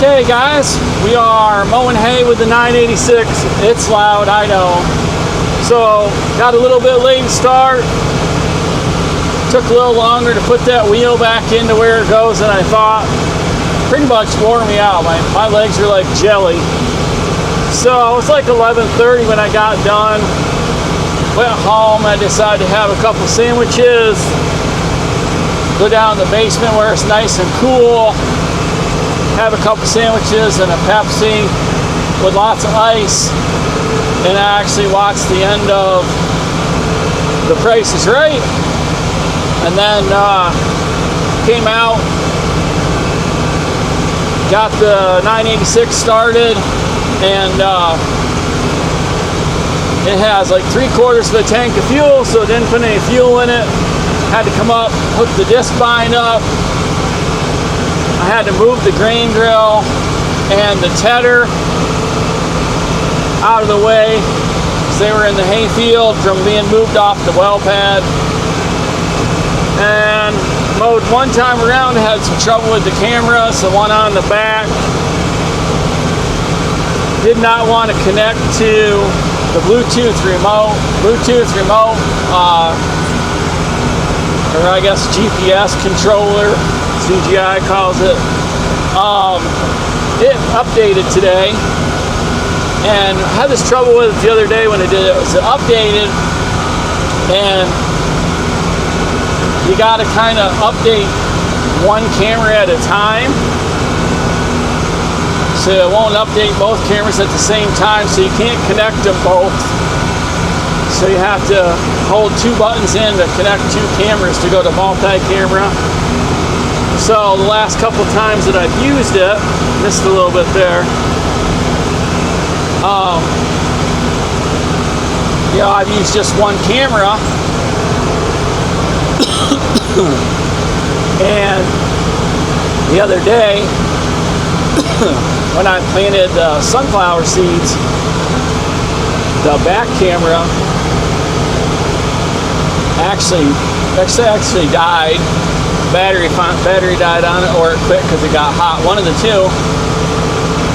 Okay guys, we are mowing hay with the 986. It's loud, I know. So, got a little bit late start. Took a little longer to put that wheel back into where it goes than I thought. Pretty much wore me out. My legs are like jelly. So, it's like 11:30 when I got done. Went home, I decided to have a couple sandwiches. Go down to the basement where it's nice and cool. Have a couple sandwiches and a Pepsi with lots of ice, and I actually watched the end of The Price is Right, and then came out, got the 986 started, and it has like 3/4 of a tank of fuel, so it didn't put any fuel in it. Had to come up, hook the disc bind up. I had to move the grain drill and the tedder out of the way because they were in the hay field from being moved off the well pad. And mowed one time around, had some trouble with the camera, so one on the back. Did not want to connect to the Bluetooth remote. Or I guess GPS controller, CGI calls it. It updated today, and I had this trouble with it the other day when I did it. It was updated, and you got to kind of update one camera at a time, so it won't update both cameras at the same time, so you can't connect them both. So you have to hold two buttons in to connect two cameras to go to multi-camera. So the last couple times that I've used it, missed a little bit there. I've used just one camera. And the other day, when I planted sunflower seeds, the back camera actually died. Battery died on it, or it quit because it got hot. One of the two.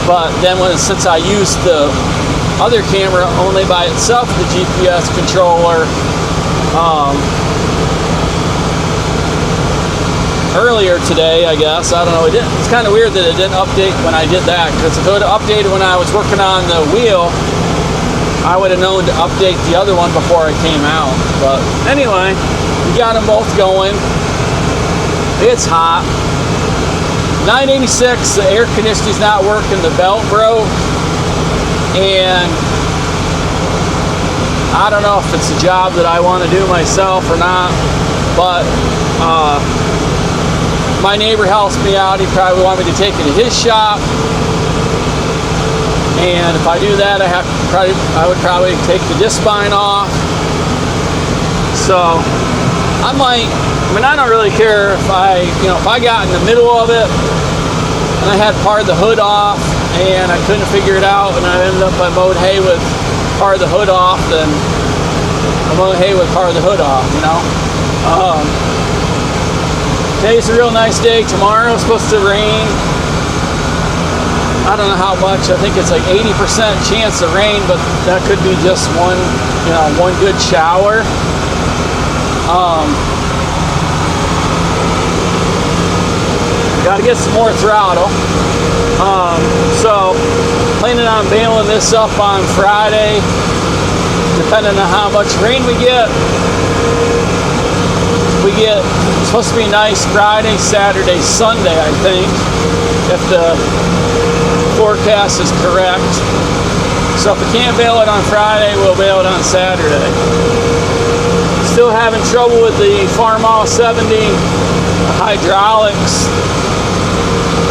But then since I used the other camera only by itself, the GPS controller, earlier today, I guess, I don't know. It's kind of weird that it didn't update when I did that, because if it would have updated when I was working on the wheel, I would have known to update the other one before I came out. But anyway, we got them both going. It's hot. 986, the air conditioning's not working, the belt broke, and I don't know if it's a job that I want to do myself or not, but my neighbor helps me out. He probably wanted me to take it to his shop, and if I do that, I would probably take the disc bind off. So I don't really care if I got in the middle of it and I had part of the hood off and I couldn't figure it out, and I ended up I mowed hay with part of the hood off, then I mowed hay with part of the hood off, Today's a real nice day. Tomorrow's supposed to rain. I don't know how much. I think it's like 80% chance of rain, but that could be just one good shower. Got to get some more throttle. So planning on bailing this up on Friday, depending on how much rain we get. It's supposed to be nice Friday, Saturday, Sunday, I think, if the forecast is correct. So if we can't bail it on Friday, we'll bail it on Saturday. Still having trouble with the Farmall 70 hydraulics.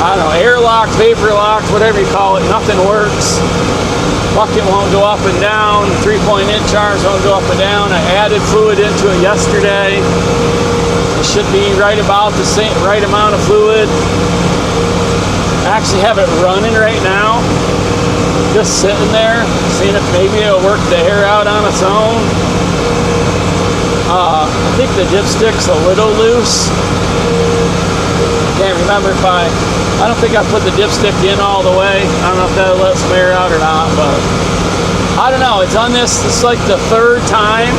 I don't know, air locked, vapor locked, whatever you call it, nothing works. Bucket won't go up and down, 3-point inch arms won't go up and down. I added fluid into it yesterday. It should be right about the right amount of fluid. I actually have it running right now, just sitting there, seeing if maybe it'll work the air out on its own. I think the dipstick's a little loose. Can't remember if I I don't think I put the dipstick in all the way. I don't know if that'll let some air out or not, but I don't know. It's on this. It's like the third time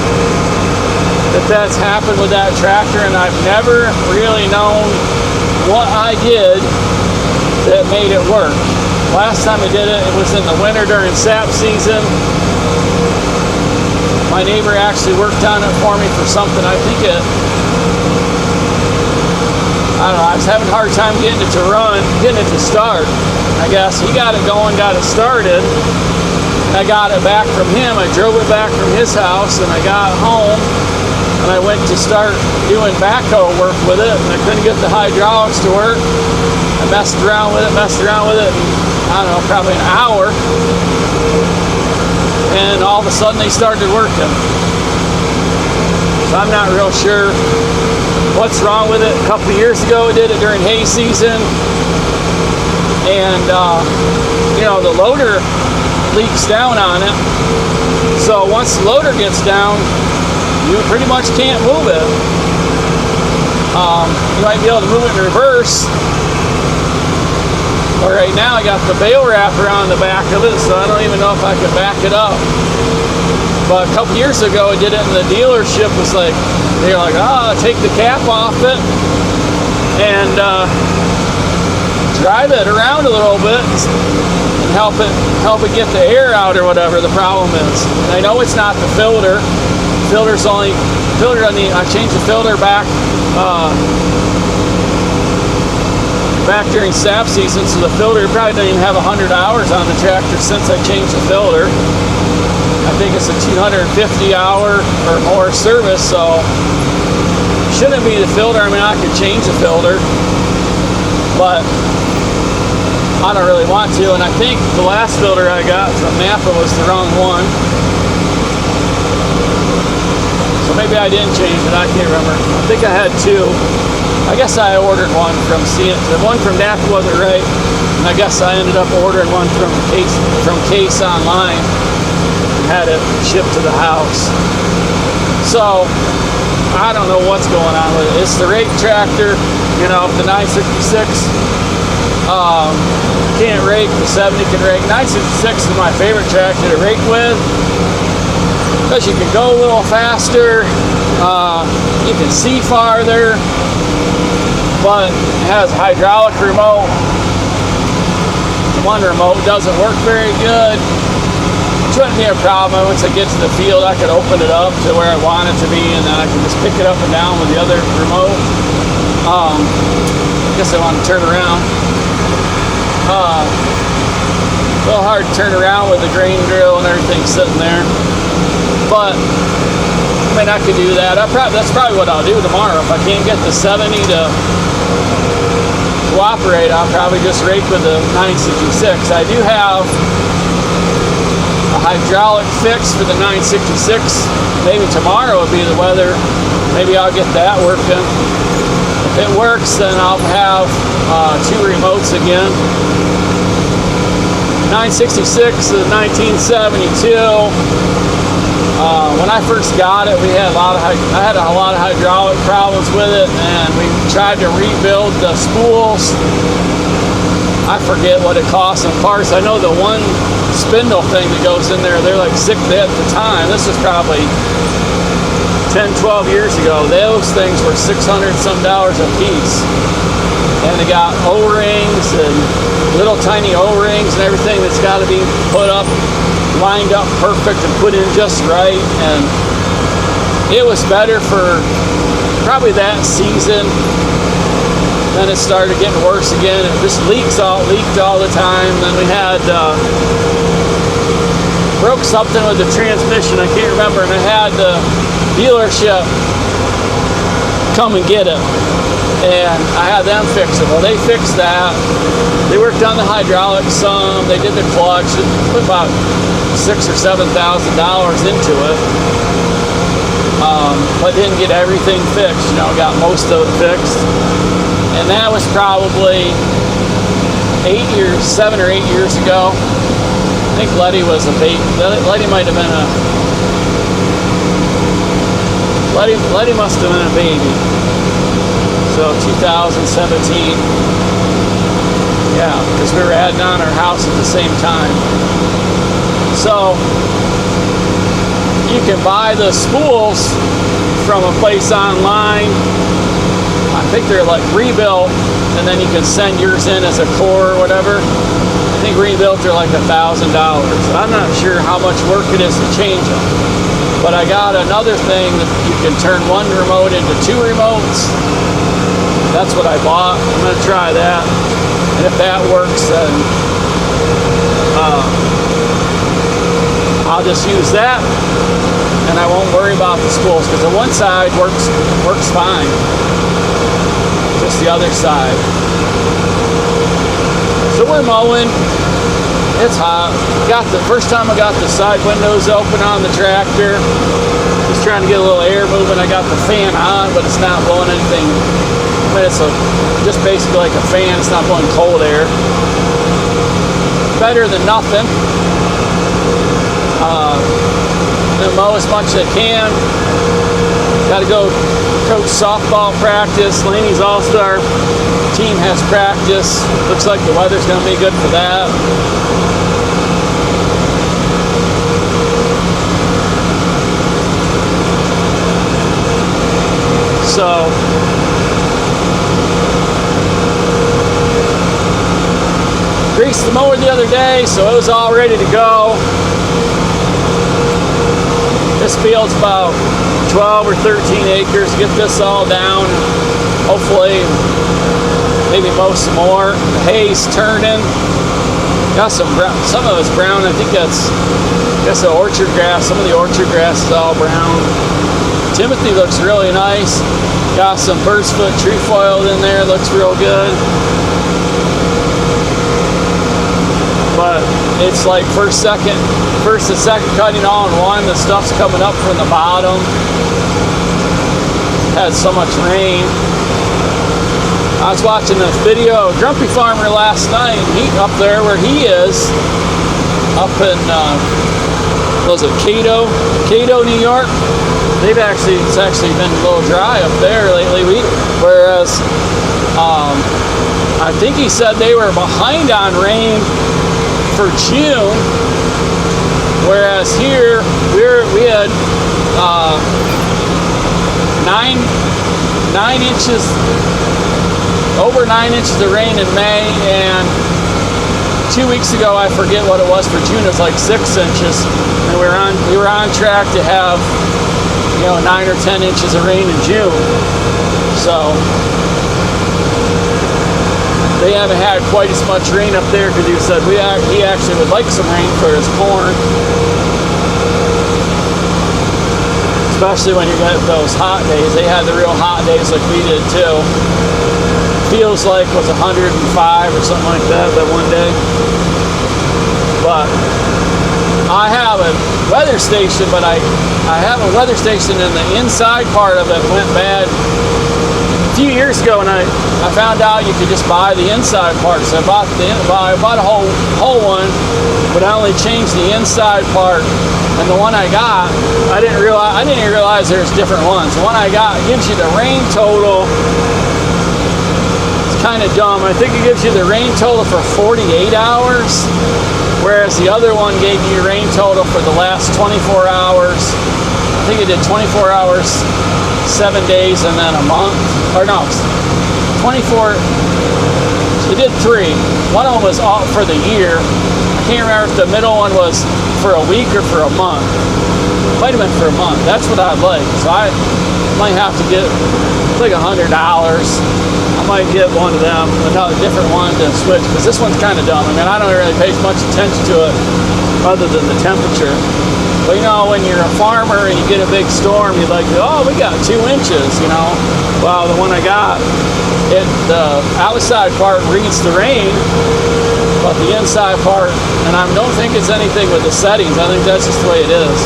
that's happened with that tractor, and I've never really known what I did that made it work. Last time I did it, it was in the winter during sap season. My neighbor actually worked on it for me for something. I don't know, I was having a hard time getting it to run, getting it to start. I guess he got it going, got it started. And I got it back from him. I drove it back from his house, and I got home, and I went to start doing backhoe work with it, and I couldn't get the hydraulics to work. I messed around with it, and I don't know, probably an hour. And all of a sudden they started working. So I'm not real sure what's wrong with it. A couple of years ago I did it during hay season, and the loader leaks down on it. So once the loader gets down, you pretty much can't move it. You might be able to move it in reverse. But right now I got the bale wrapper on the back of it, so I don't even know if I can back it up. But a couple years ago I did it, and the dealership was like, they were like, take the cap off it and drive it around a little bit and help it get the air out or whatever the problem is. And I know it's not the filter. I changed the filter back during sap season, so the filter probably doesn't even have 100 hours on the tractor since I changed the filter. I think it's a 250 hour or more service, so shouldn't be the filter. I mean, I could change the filter, but I don't really want to. And I think the last filter I got from Napa was the wrong one, so maybe I didn't change it. I can't remember. I think I had two. I guess I ordered one from the one from Napa wasn't right, and I guess I ended up ordering one from Case online and had it shipped to the house. So I don't know what's going on with it. It's the rake tractor, the 966 can't rake, the 70 can rake. 966 is my favorite tractor to rake with, because you can go a little faster, you can see farther, but it has a hydraulic remote. One remote doesn't work very good, which wouldn't be a problem. Once I get to the field, I could open it up to where I want it to be, and then I can just pick it up and down with the other remote. I guess I want to turn around. A little hard to turn around with the grain drill and everything sitting there, but I mean, I could do that. That's probably what I'll do tomorrow. If I can't get the 70 to cooperate, I'll probably just rake with the 966. I do have a hydraulic fix for the 966. Maybe tomorrow will be the weather. Maybe I'll get that working. If it works, then I'll have two remotes again. 966 is 1972. When I first got it, I had a lot of hydraulic problems with it, and we tried to rebuild the spools. I forget what it cost in parts. I know the one spindle thing that goes in there, they're like at the time. This was probably 10, 12 years ago. Those things were $600 some a piece. And they got O-rings and little tiny O-rings and everything that's got to be put up, lined up perfect and put in just right. And it was better for probably that season. Then it started getting worse again. It just leaked all the time. Then we had broke something with the transmission. I can't remember, and I had the dealership come and get it, and I had them fix it. Well, they fixed that. They worked on the hydraulics some. They did the clutch. They put about $6,000 or $7,000 into it, but didn't get everything fixed. Got most of it fixed. And that was probably 7 or 8 years ago. I think Letty was a baby. Letty might have been Letty must have been a baby. So 2017. Yeah, because we were adding on our house at the same time. So you can buy the spools from a place online. I think they're like rebuilt, and then you can send yours in as a core or whatever. I think rebuilt are like $1,000. I'm not sure how much work it is to change them. But I got another thing that you can turn one remote into 2 remotes. That's what I bought. I'm going to try that. And if that works, then I'll just use that. And I won't worry about the spools because the one side works fine. Just the other side. So we're mowing. It's hot. First time I got the side windows open on the tractor. Just trying to get a little air moving. I got the fan on, but it's not blowing anything. I mean, it's just basically like a fan. It's not blowing cold air. Better than nothing. Mow as much as I can. Got to go coach softball practice. Laney's all-star team has practice. Looks like the weather's going to be good for that. So greased the mower the other day, so it was all ready to go. This field's about 12 or 13 acres. Get this all down. Hopefully, maybe mow some more. The hay's turning. Got some brown. Some of it's brown. I think that's the orchard grass. Some of the orchard grass is all brown. Timothy looks really nice. Got some bird's foot trefoil in there. Looks real good. But it's like first and second cutting all in one. The stuff's coming up from the bottom. Had so much rain. I was watching a video of Grumpy Farmer last night. He up there where he is, up in was it Cato, New York. It's actually been a little dry up there lately. Whereas I think he said they were behind on rain for June, whereas here we had 9 inches, over 9 inches of rain in May, and 2 weeks ago I forget what it was for June. It was like 6 inches, and we were on track to have 9 or 10 inches of rain in June. So they haven't had quite as much rain up there because he said he actually would like some rain for his corn. Especially when you get those hot days. They had the real hot days like we did too. Feels like it was 105 or something like that one day. But I have a weather station, but I have a weather station and the inside part of it went bad a few years ago, and I found out you could just buy the inside part. So I bought a whole one, but I only changed the inside part. And the one I got, I didn't realize there's different ones. The one I got gives you the rain total. It's kind of dumb. I think it gives you the rain total for 48 hours, whereas the other one gave you rain total for the last 24 hours. I think it did 24 hours, 7 days, and then a month. Or no, 24. It did 3. One of them was all for the year. I can't remember if the middle one was for a week or for a month. It might have been for a month. That's what I'd like. So I might have to get like $100. I might get one of them, another different one to switch, because this one's kind of dumb. I mean, I don't really pay much attention to it other than the temperature. But when you're a farmer and you get a big storm, you're like, oh, we got 2 inches, Well, the one I got, the outside part reads the rain, but the inside part, and I don't think it's anything with the settings. I think that's just the way it is.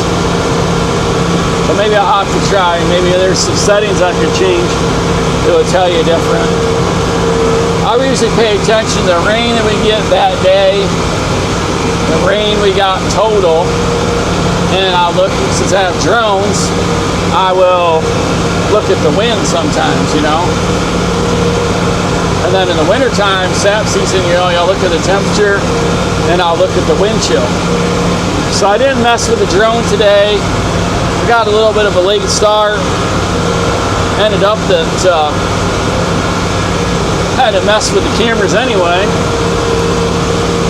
But maybe I'll have to try. Maybe there's some settings I could change that would tell you different. I usually pay attention to the rain that we get that day, the rain we got total. And I'll look, since I have drones, I will look at the wind sometimes, And then in the wintertime, sap season, you know, I'll look at the temperature and I'll look at the wind chill. So I didn't mess with the drone today. I got a little bit of a late start. Ended up that had to mess with the cameras anyway.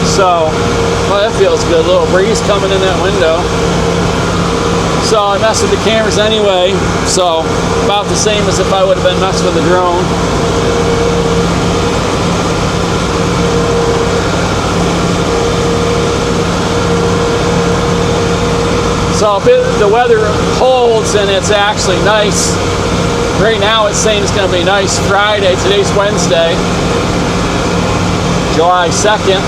So, well, that feels good. A little breeze coming in that window. So I messed with the cameras anyway. So about the same as if I would have been messing with the drone. So if the weather holds and it's actually nice, right now it's saying it's going to be nice Friday. Today's Wednesday, July 2nd.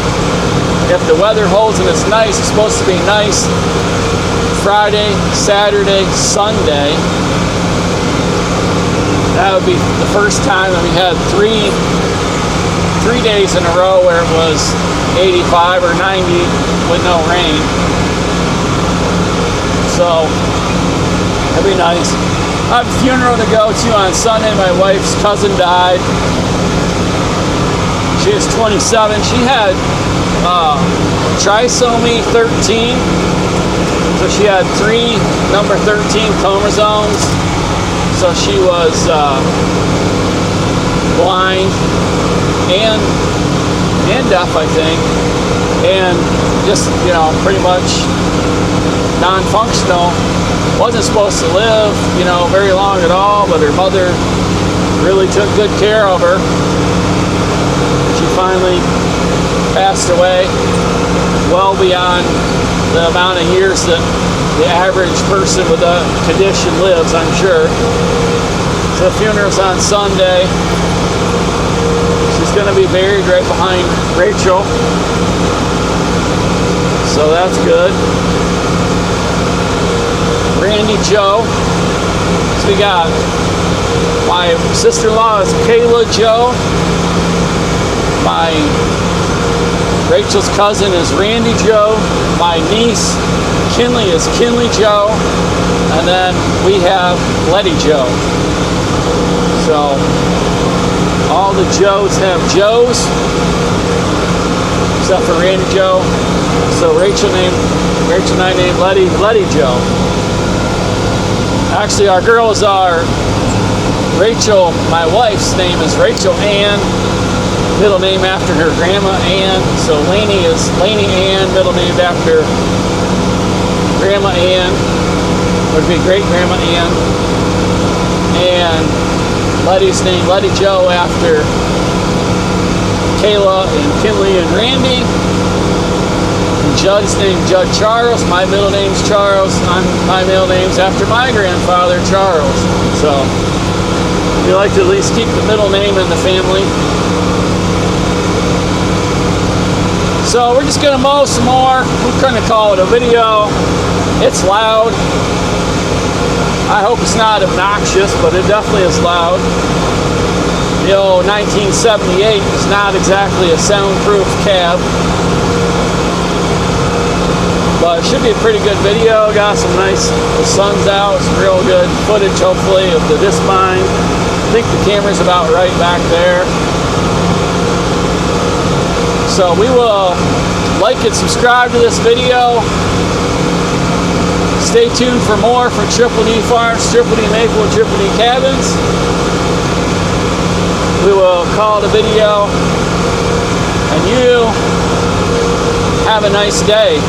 If the weather holds and it's nice, it's supposed to be nice Friday, Saturday, Sunday. That would be the first time that we had three days in a row where it was 85 or 90 with no rain. So that'd be nice. I have a funeral to go to on Sunday. My wife's cousin died. She was 27. She had trisomy 13. So she had 3 number 13 chromosomes. So she was blind and deaf, I think. And just, you know, pretty much non-functional. Wasn't supposed to live, you know, very long at all, but her mother really took good care of her. She finally passed away well beyond the amount of years that the average person with a condition lives, I'm sure. So the funeral's on Sunday. She's going to be buried right behind Rachel. So that's good. Randy Joe. So we got my sister-in-law is Kayla Joe. My Rachel's cousin is Randy Joe. My niece Kinley is Kinley Joe. And then we have Letty Joe. So all the Joes have Joes except for Randy Joe. So Rachel and I named Letty Joe. Actually, our girls are Rachel. My wife's name is Rachel Ann, middle name after her grandma Ann. So Lainey is Lainey Ann, middle named after Grandma Ann, would be great Grandma Ann. And Letty's named Letty Joe after Kayla and Kinley and Randy. Judd's named Judd Charles. My middle name's Charles. My middle name's after my grandfather, Charles. So we like to at least keep the middle name in the family. So we're just going to mow some more. We're going to call it a video. It's loud. I hope it's not obnoxious, but it definitely is loud. The old 1978 is not exactly a soundproof cab. But it should be a pretty good video. Got some nice, the sun's out, some real good footage hopefully of the disc bind. I think the camera's about right back there. So we will like and subscribe to this video. Stay tuned for more from Triple D Farms, Triple D Maple, and Triple D Cabins. We will call it a video. And you have a nice day.